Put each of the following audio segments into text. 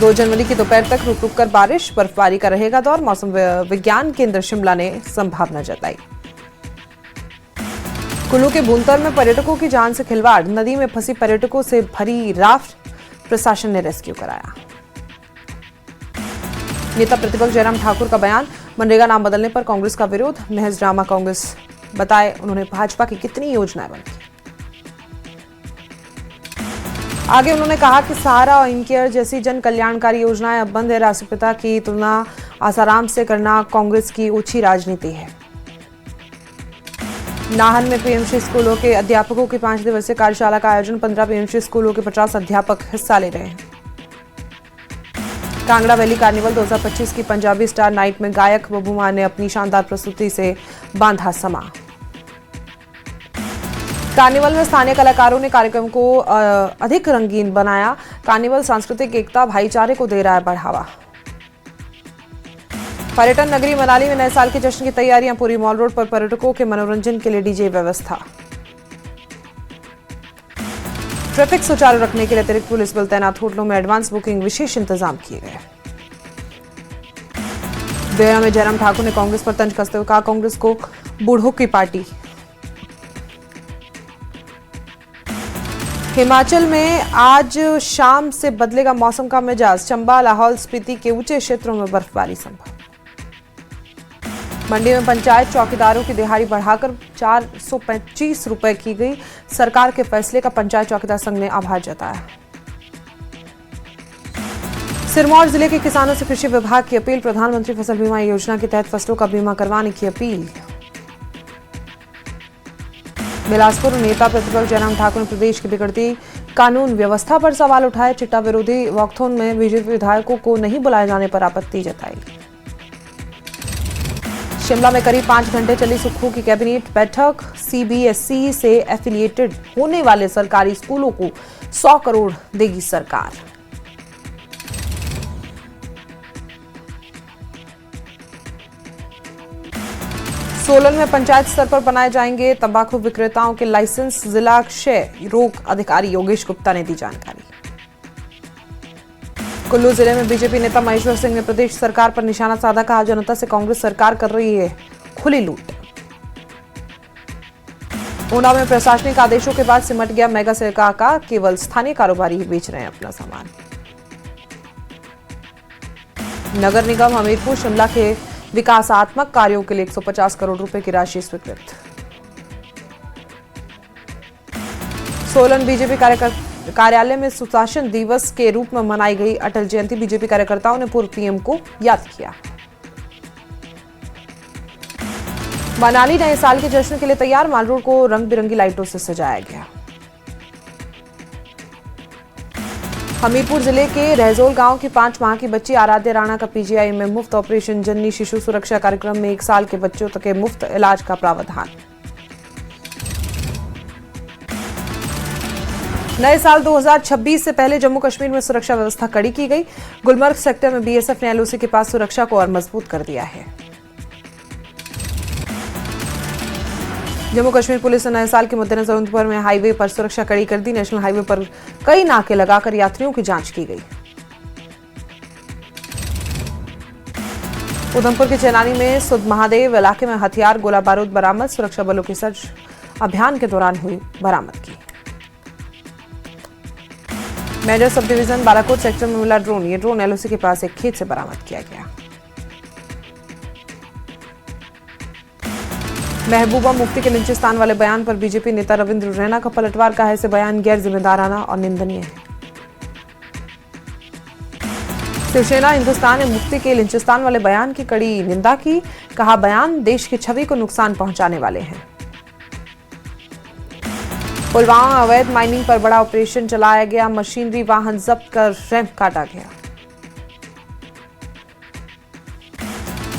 2 जनवरी की दोपहर तक रुक रुक कर बारिश, बर्फबारी का रहेगा दौर। मौसम विज्ञान केंद्र शिमला ने संभावना जताई। कुल्लू के भूंतर में पर्यटकों की जान से खिलवाड़, नदी में फंसी पर्यटकों से भरी राफ्ट, प्रशासन ने रेस्क्यू कराया। नेता प्रतिपक्ष जयराम ठाकुर का बयान, मनरेगा नाम बदलने पर कांग्रेस का विरोध, महज ड्रामा कांग्रेस बताए उन्होंने भाजपा की कितनी योजनाएं बंद की। आगे उन्होंने कहा कि सहारा और इनकेयर जैसी जन कल्याणकारी योजनाएं अब बंद है। राष्ट्रपिता की तुलना आसाराम से करना कांग्रेस की ओछी राजनीति है। नाहन में पीएमसी स्कूलों के अध्यापकों की 5 दिवसीय कार्यशाला का आयोजन, 15 पीएमसी स्कूलों के 50 अध्यापक हिस्सा ले रहे हैं। कांगड़ा वैली कार्निवल 2025 की पंजाबी स्टार नाइट में गायक बब्बू मान ने अपनी शानदार प्रस्तुति से बांधा समा। कार्निवल में स्थानीय कलाकारों ने कार्यक्रम को अधिक रंगीन बनाया। कार्निवल सांस्कृतिक एकता, भाईचारे को दे रहा है बढ़ावा। पर्यटन नगरी मनाली में नए साल के जश्न की तैयारियां पूरी। मॉल रोड पर पर्यटकों के मनोरंजन के लिए डीजे व्यवस्था। ट्रैफिक सुचारू रखने के लिए अतिरिक्त पुलिस बल तैनात। होटलों में एडवांस बुकिंग, विशेष इंतजाम किए गए। देवरा में जयराम ठाकुर ने कांग्रेस पर तंज कसते हुए कहा, कांग्रेस को बूढ़ों की पार्टी। हिमाचल में आज शाम से बदलेगा मौसम का मिजाज। चंबा, लाहौल स्पीति के ऊंचे क्षेत्रों में बर्फबारी संभव। मंडी में पंचायत चौकीदारों की दिहाड़ी बढ़ाकर 425 रुपए की गई। सरकार के फैसले का पंचायत चौकीदार संघ ने आभार जताया। सिरमौर जिले के किसानों से कृषि विभाग की अपील, प्रधानमंत्री फसल बीमा योजना के तहत फसलों का बीमा करवाने की अपील। बिलासपुर नेता प्रतिपक्ष जयराम ठाकुर ने प्रदेश की बिगड़ती कानून व्यवस्था पर सवाल उठाए। चिट्टा विरोधी वॉकथॉन में बीजेपी विधायकों को नहीं बुलाए जाने पर आपत्ति जताई। शिमला में करीब 5 घंटे चली सुक्खू की कैबिनेट बैठक। सीबीएसई से एफिलिएटेड होने वाले सरकारी स्कूलों को 100 करोड़ देगी सरकार। सोलन में पंचायत स्तर पर बनाए जाएंगे तंबाकू विक्रेताओं के लाइसेंस। जिला क्षय रोग अधिकारी योगेश गुप्ता ने दी जानकारी। कुल्लू जिले में बीजेपी नेता महेश्वर सिंह ने प्रदेश सरकार पर निशाना साधा। कहा, जनता से कांग्रेस सरकार कर रही है खुली लूट। ऊना में प्रशासनिक आदेशों के बाद सिमट गया मेगा सिरका का, केवल स्थानीय कारोबारी ही बेच रहे हैं अपना सामान। नगर निगम हमीरपुर शिमला के विकासात्मक कार्यों के लिए 150 करोड़ रुपए की राशि स्वीकृत। सोलन बीजेपी कार्यालय में सुशासन दिवस के रूप में मनाई गई अटल जयंती। बीजेपी कार्यकर्ताओं ने पूर्व पीएम को याद किया। मनाली नए साल के जश्न के लिए तैयार। माल रोड को रंग बिरंगी लाइटों से सजाया गया। हमीरपुर जिले के रहजोल गांव की 5 माह की बच्ची आराध्या राणा का पीजीआई में मुफ्त ऑपरेशन। जननी शिशु सुरक्षा कार्यक्रम में 1 साल के बच्चों तक के मुफ्त इलाज का प्रावधान। नए साल 2026 से पहले जम्मू कश्मीर में सुरक्षा व्यवस्था कड़ी की गई। गुलमर्ग सेक्टर में बीएसएफ ने एलओसी के पास सुरक्षा को और मजबूत कर दिया है। जम्मू कश्मीर पुलिस ने नए साल के मद्देनजर उधमपुर में हाईवे पर सुरक्षा कड़ी कर दी। नेशनल हाईवे पर कई नाके लगाकर यात्रियों की जांच की गई। उधमपुर के चेनानी में सुध महादेव इलाके में हथियार, गोला बारूद बरामद। सुरक्षा बलों की सर्च अभियान के दौरान हुई बरामदगी। Major sub division Balakot sector में मिला ड्रोन। ये ड्रोन एलओसी के पास एक खेत से बरामद किया गया। महबूबा मुफ्ती के लिंचिस्तान वाले बयान पर बीजेपी नेता रविंद्र रैना का पलटवार। कहा, ऐसे बयान गैर जिम्मेदाराना और निंदनीय है। शिवसेना हिंदुस्तान ने मुफ्ती के लिंचिस्तान वाले बयान की कड़ी निंदा की। कहा, बयान देश की छवि को नुकसान पहुंचाने वाले हैं। पुलवामा अवैध माइनिंग पर बड़ा ऑपरेशन चलाया गया। मशीनरी वाहन जब्त कर रैंप काटा गया।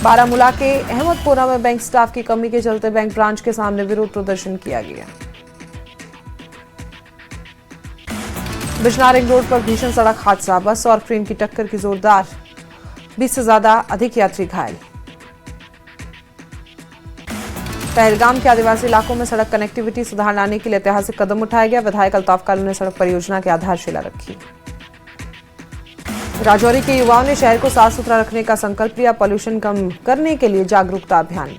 बारामूला के अहमदपुरा में बैंक स्टाफ की कमी के चलते बैंक ब्रांच के सामने विरोध प्रदर्शन किया गया। बिजनौर रिंग रोड पर भीषण सड़क हादसा। बस और ट्रेन की टक्कर की जोरदार, 20 से ज्यादा अधिक यात्री घायल। पहलगाम के आदिवासी इलाकों में सड़क कनेक्टिविटी सुधार लाने के लिए ऐतिहासिक कदम उठाया गया। विधायक अल्ताफ कालू ने सड़क परियोजना की आधारशिला रखी। राजौरी के युवाओं ने शहर को साफ सुथरा रखने का संकल्प लिया। पॉल्यूशन कम करने के लिए जागरूकता अभियान।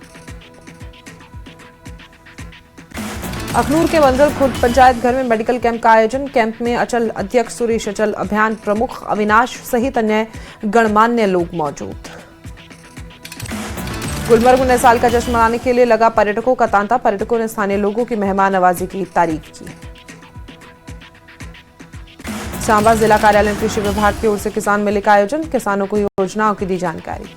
अखनूर के मंदिर खुर्द पंचायत घर में मेडिकल कैंप का आयोजन। कैंप में अचल अध्यक्ष सुरेश अचल, अभियान प्रमुख अविनाश सहित अन्य गणमान्य लोग मौजूद। गुलमर्ग में नए साल का जश्न मनाने के लिए लगा पर्यटकों का तांता। पर्यटकों ने स्थानीय लोगों की मेहमान नवाजी की तारीफ की। सांबा जिला कार्यालय में कृषि विभाग की ओर से किसान मेले का आयोजन। किसानों को योजनाओं की दी जानकारी।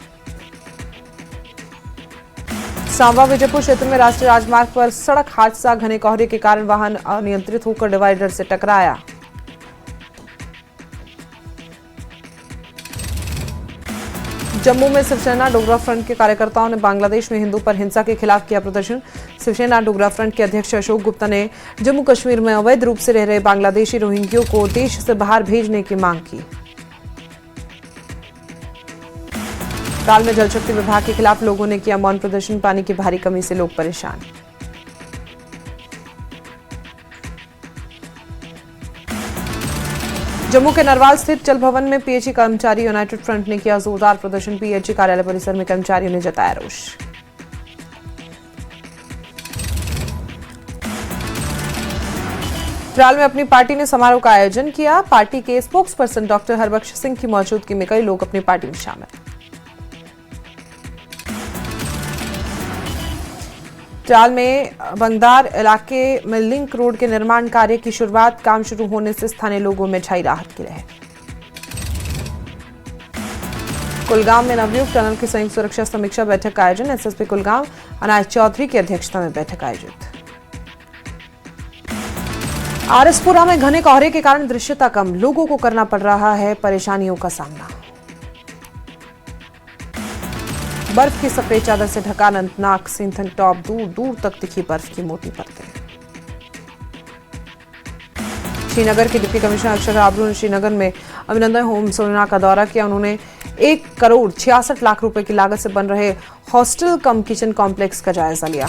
सांबा विजयपुर क्षेत्र में राष्ट्रीय राजमार्ग पर सड़क हादसा। घने कोहरे के कारण वाहन अनियंत्रित होकर डिवाइडर से टकराया। जम्मू में शिवसेना डोगरा फ्रंट के कार्यकर्ताओं ने बांग्लादेश में हिंदू पर हिंसा के खिलाफ किया प्रदर्शन। शिवसेना डोगरा फ्रंट के अध्यक्ष अशोक गुप्ता ने जम्मू कश्मीर में अवैध रूप से रह रहे बांग्लादेशी रोहिंग्यों को देश से बाहर भेजने की मांग की। ताल में जल शक्ति विभाग के खिलाफ लोगों ने किया मौन प्रदर्शन। पानी की भारी कमी से लोग परेशान। जम्मू के नरवाल स्थित चल भवन में पीएचई कर्मचारी यूनाइटेड फ्रंट ने किया जोरदार प्रदर्शन। पीएचई कार्यालय परिसर में कर्मचारियों ने जताया रोष। ट्राल में अपनी पार्टी ने समारोह का आयोजन किया। पार्टी के spokesperson doctor Harbakhsh Singh की मौजूदगी में कई लोग अपनी पार्टी में शामिल। ट्राल में बंगदार इलाके में लिंक रोड के निर्माण कार्य की शुरुआत। काम शुरू होने से स्थानीय लोगों में छाई राहत की लहर। कुलगाम में नवनियुक्त टनल की संयुक्त सुरक्षा समीक्षा बैठक का आयोजन। एसएसपी कुलगाम अनाज चौधरी की अध्यक्षता में बैठक आयोजित। आरएसपुरा में घने कोहरे के कारण दृश्यता कम। लोगों को करना पड़ रहा है परेशानियों का सामना। बर्फ की सफेद चादर से ढका अनंतनाग सिंथन टॉप। दूर दूर तक दिखी बर्फ की मोटी परतें। श्रीनगर के डिप्टी कमिश्नर अक्षर आबरू ने श्रीनगर में अभिनंदन होम सोना का दौरा किया। उन्होंने 1 करोड़ 66 लाख रुपए की लागत से बन रहे हॉस्टल कम किचन कॉम्प्लेक्स का जायजा लिया।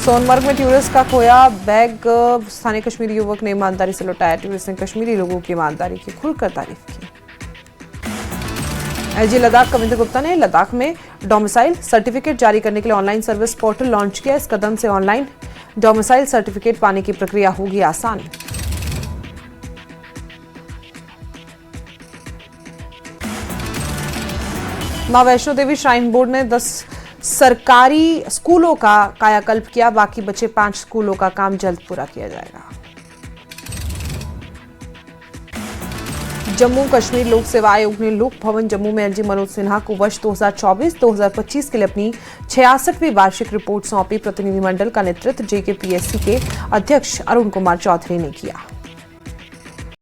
सोनमर्ग में टूरिस्ट का खोया बैग स्थानीय कश्मीरी युवक ने ईमानदारी से लौटाया। टूरिस्ट ने कश्मीरी लोगों की ईमानदारी की खुलकर तारीफ की। एलजी लद्दाख कविंद्र गुप्ता ने लद्दाख में डोमिसाइल सर्टिफिकेट जारी करने के लिए ऑनलाइन सर्विस पोर्टल लॉन्च किया। इस कदम से ऑनलाइन डोमिसाइल सर्टिफिकेट पाने की प्रक्रिया होगी आसान। मां वैष्णो देवी श्राइन बोर्ड ने 10 सरकारी स्कूलों का कायाकल्प किया। बाकी बचे 5 स्कूलों का काम जल्द पूरा किया जाएगा। जम्मू कश्मीर लोक सेवा आयोग ने लोक भवन जम्मू में एलजी मनोज सिन्हा को वर्ष 2024-2025 के लिए अपनी 66वीं वार्षिक रिपोर्ट सौंपी। प्रतिनिधिमंडल का नेतृत्व जेकेपीएससी के अध्यक्ष अरुण कुमार चौधरी ने किया।